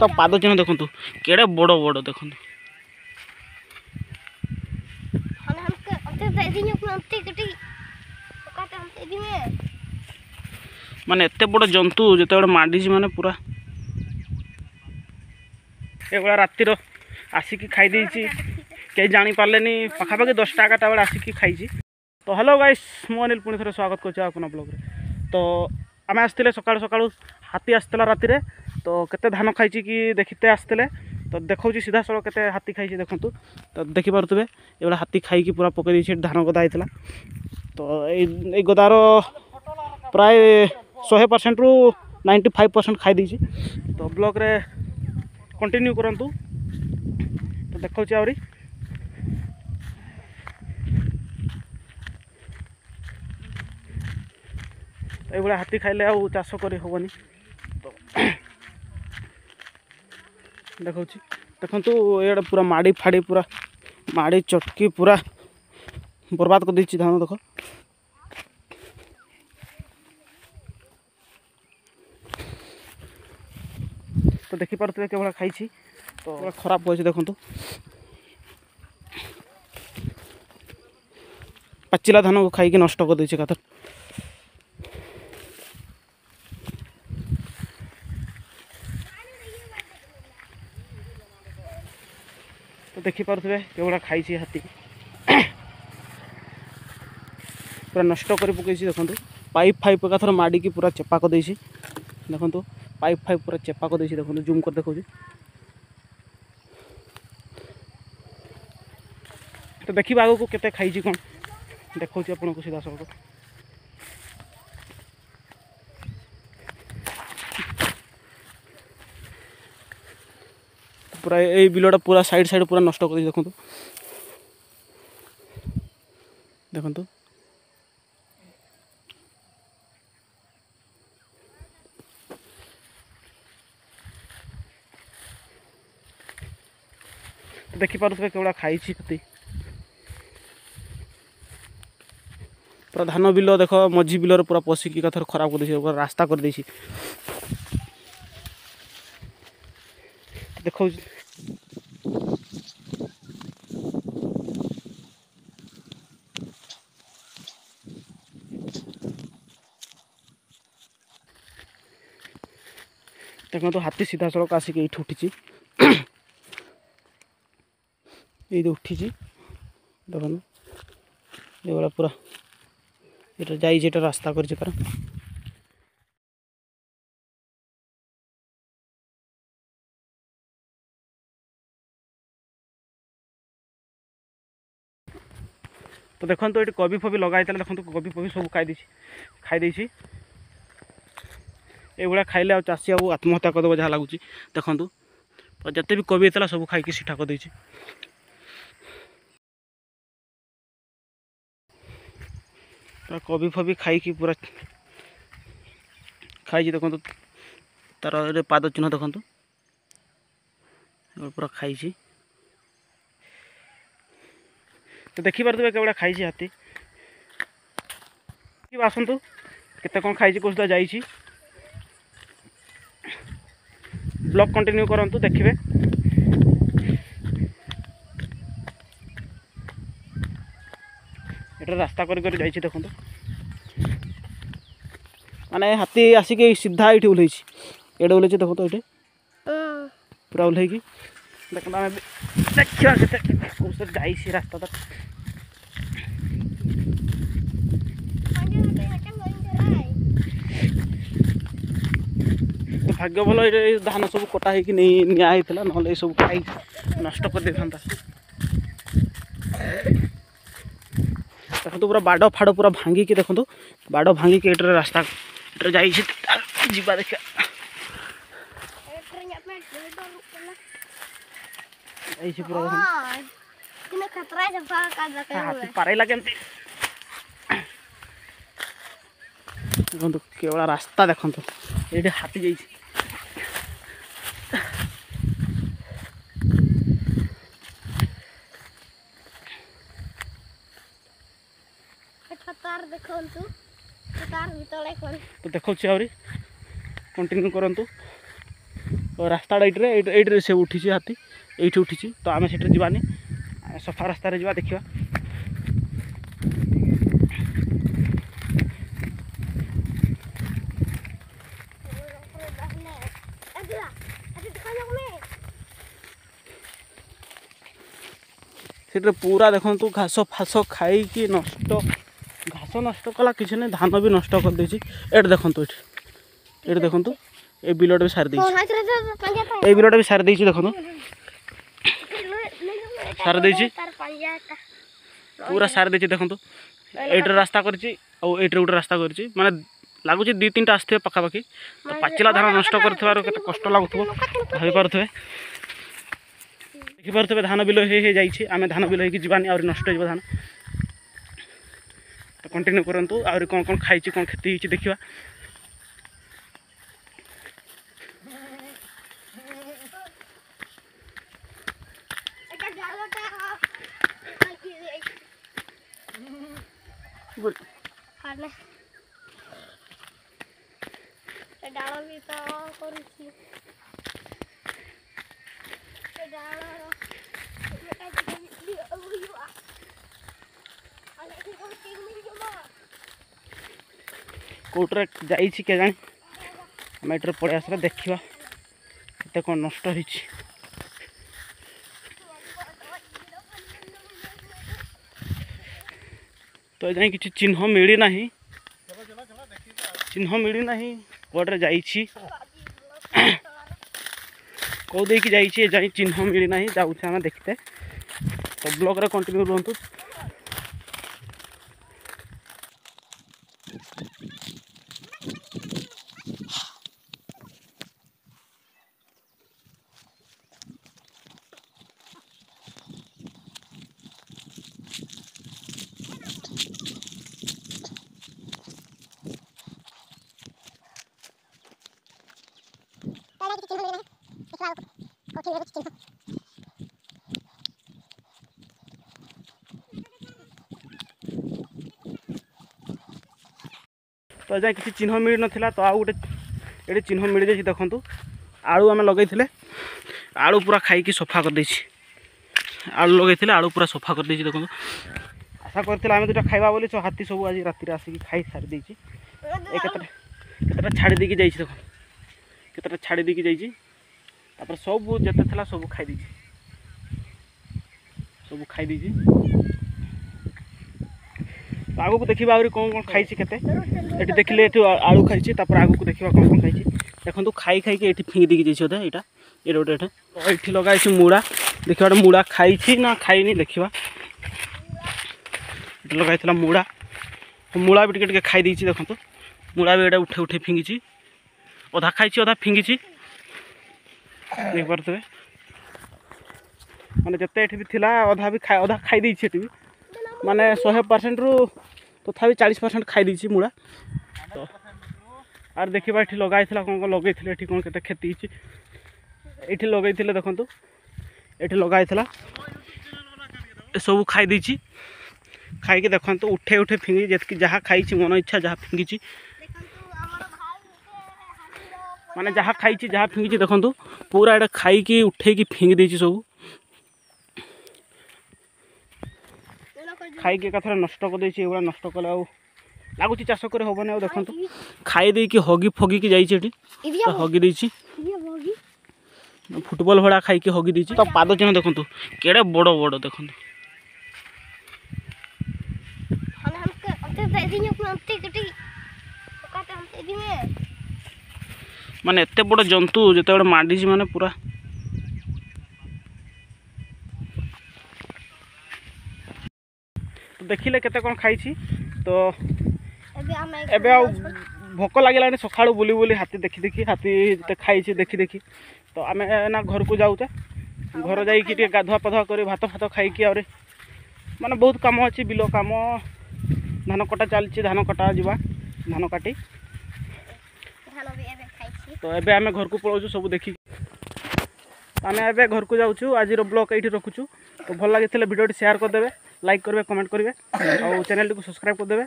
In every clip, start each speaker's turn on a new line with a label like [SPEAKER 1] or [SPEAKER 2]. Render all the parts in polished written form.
[SPEAKER 1] तो पाद चिन्ह देखु केड़े बड़ बड़ देखु माने एते बड़ जंतु जो माड़ी माने पूरा ये रातिर आसिकी खाई कहीं जानी पारे पाखापाखि 10टा 11टा बेले आसिकी खाई। तो हेलो गाइस मु अनिल पुणी थे स्वागत कर ब्लॉग रे। तो आम आसते सका सका हाथी आसला राति तो केते धान खाई कि देखते आसते तो देखा सीधा सड़क केते हाथी खाई देखु तो देखिपे ये हाथी खाई पूरा पकई धान गदा होता। तो ये गदार प्राय 100% रु 95% खाई देती। तो ब्लॉग रे कंटिन्यू करंतु। तो देखा आहरी ये हाथी खाइले आउ चाष कर हेनी। तो देखा देखु ये पूरा माड़ी फाड़ी पूरा माड़ी चटकी पूरा बर्बाद कर दी धान देख। तो देखिपे केवल खाई तो खराब हो देखु पाचिला धान को खाई नष्ट कर देछि एकाथर। तो देखिपे केवल खाई हाथी पूरा नष्ट कर पकई देखु पाइप फाइप एकाथर माड़ी की पूरा चेपा कर देछि देखु पाइप फाइप पूरा चेपा कर देछि देखु जूम कर देखो। तो देखिए आगू को केते खाई कौन देखा आपन को सीधा सड़क। पूरा ये बिलटा पूरा साइड साइड पूरा नष्ट कर देखु देखु। देखिपे केवल खाई हाथी पूरा धान बिल देख मझी बिलर पूरा पशिकी कथर खराब कर पूरा रास्ता कर देछि देखो। देखो तो हाथी सीधा सड़क आसिक ये उठी ये उठी देखो ये पूरा ये जा रास्ता कर तो देखो तो ये कोबी फोबी लगाई देखो कोबी फोबी सब खाई ये खाइले चाषी आत्महत्या करदेव जहाँ लगुच देखु। तो जिते भी कोबी होता सब खाई सीठा कर कोबी फोबी खाई पूरा खाई देखो तार पाद चिन्ह देखु पूरा खाई। तो देखिपे केवल खाई हाथी आसतु केते कौन खाई कौन जाइए ब्लॉग कंटिन्यू करंतु देखिए। ये रास्ता कर देखु माने हाथी आसिक सीधा ये ओह्ल ये ओह्ल देखो तो ये पूरा ओह्ल देखो आम देखा जा रास्ता तक। भाग्य भल ये धान सब कटा होती निता ना सब खाई नष्ट कर दे था। देखो पूरा बाड़ फाड़ पूरा भांगिकी देखो बाड़ भांगिकी ये रास्ता जा देखा पूरा हाथी पारला केमती देखो केवल रास्ता देखो ये हाथी जा तो देखा आहरी कंटिन्यू करंतु। तो रास्ताटा ये से उठी हाथी ये उठी तो आम से जावानी सफा रास्त जा देखा से पूरा देखु घास फास खाई नष्ट घास नष्ट कला कि नहीं धान भी नष्ट कर देछि एट देखु ये देखु ये बिलटा भी सारी देछि ये बिलटा भी सारी देछि देखु सारी देछि पूरा सारी देछि देखु ये रास्ता करछि और ये गोटे रास्ता करछि माने लगुच 2-3 टा आसथे पखापाखि तो पाचिला धान नष्ट कर कष्ट लगुव भाई पारे देखिपे धान बिल हो जाइए आम धान बिल हो जावानी आ नष्ट हो धान तो कंटिन्यू करूँ आउरी कौन कौन खाई कौन क्षति होती देखा
[SPEAKER 2] डाल भी तो करूँ
[SPEAKER 1] कौटरे जाइए क्या जानी आम ये पड़े आसला देखा ये कौन नष्ट हो तो जाए कि चिन्ह मिलना चिन्ह मिलना कौटरे जाइए कौ दे कि जाए चिन्ह मिलना जाऊँ आम देखते तो ब्लॉग रे कंटिन्यू रुहतु तो जाए किसी चिन्ह मिल नाला तो आउ गोटे ये चिन्ह मिल जाए देखु आलू आम लगे आलू पूरा खाई सफा कर आलू लगे आलू पूरा सफा कर देखो आशा करते आम दुटा खाइबा बोली हाथी सब आज राति आसिक खाई सारी देती केतटा छाड़ी देकी जाइए देखो केतटा छाड़ी देकी जाइए सब जिते था सब खाई सब खाई आग को देखा आहरी कौन कौन खाई के देखिले आलू खाई आग को देखा कौन कौन खाई देखो खाई खाई ये फिंगी देकी जाइए यहाँ ये गोटे ये लगे मूड़ा देखा गोटे मूड़ा खाई ना खाई देखा ये लगा मूड़ा मूड़ा भी टे खाई देखो मूड़ा भी ये उठे उठे फिंगी अधा खाई अधा फिंगी देख पारे माने जिते भी थिला अधा भी अधा खाई भी माने 100% रु तथापि 40% खाई देछि मूड़ा तो आर देखिबा एठी लगाई थिला कौन कौन लगे एठी कौन केते खेती एठी लगे देखु एठी लगाई थिला सब खाई देछि खाई के देखु उठे उठे फिंगी जतकी जहाँ खाई मन इच्छा जहाँ फिंगी माने जहाँ खाई जहाँ फिंगी देखु पूरा एटा खाई की उठे की फिंगी देछि सब खाई कथा नष्ट कर देछि एगुड़ा नष्ट कले लगुच चाष कर हम ना देखु खाई दे कि हगी फगी की जाइए तो हगी देछि फुटबॉल भड़ा खाई की हगी देछि तो पाद चिन्ह देखु केड़े बड़ बड़ देखु माने एते बड़ जंतु जिते बड़े मांडी माने पूरा तो देखिले केते कौन खाई तो एबे भोक लगे सका बुली बुली हाथी देखी देखी हाथी खाई देखी देखी तो आम ना घर को जाऊचे घर जाइए गाधुआ पाधुआ कर भात फात खाई और माने बहुत कम अच्छी बिल कम धान कटा चलती धान कटा जा धान काटी तो एबे आम घर को पलाऊँ सब देखी आम एबे घर को जाऊँ आज ब्लॉग ये रखुचु तो भल लगी भिडियो शेयर करदे लाइक करेंगे कमेंट करेंगे और चैनल को सब्सक्राइब करदे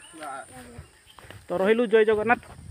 [SPEAKER 1] तो रहिलु जय जगन्नाथ।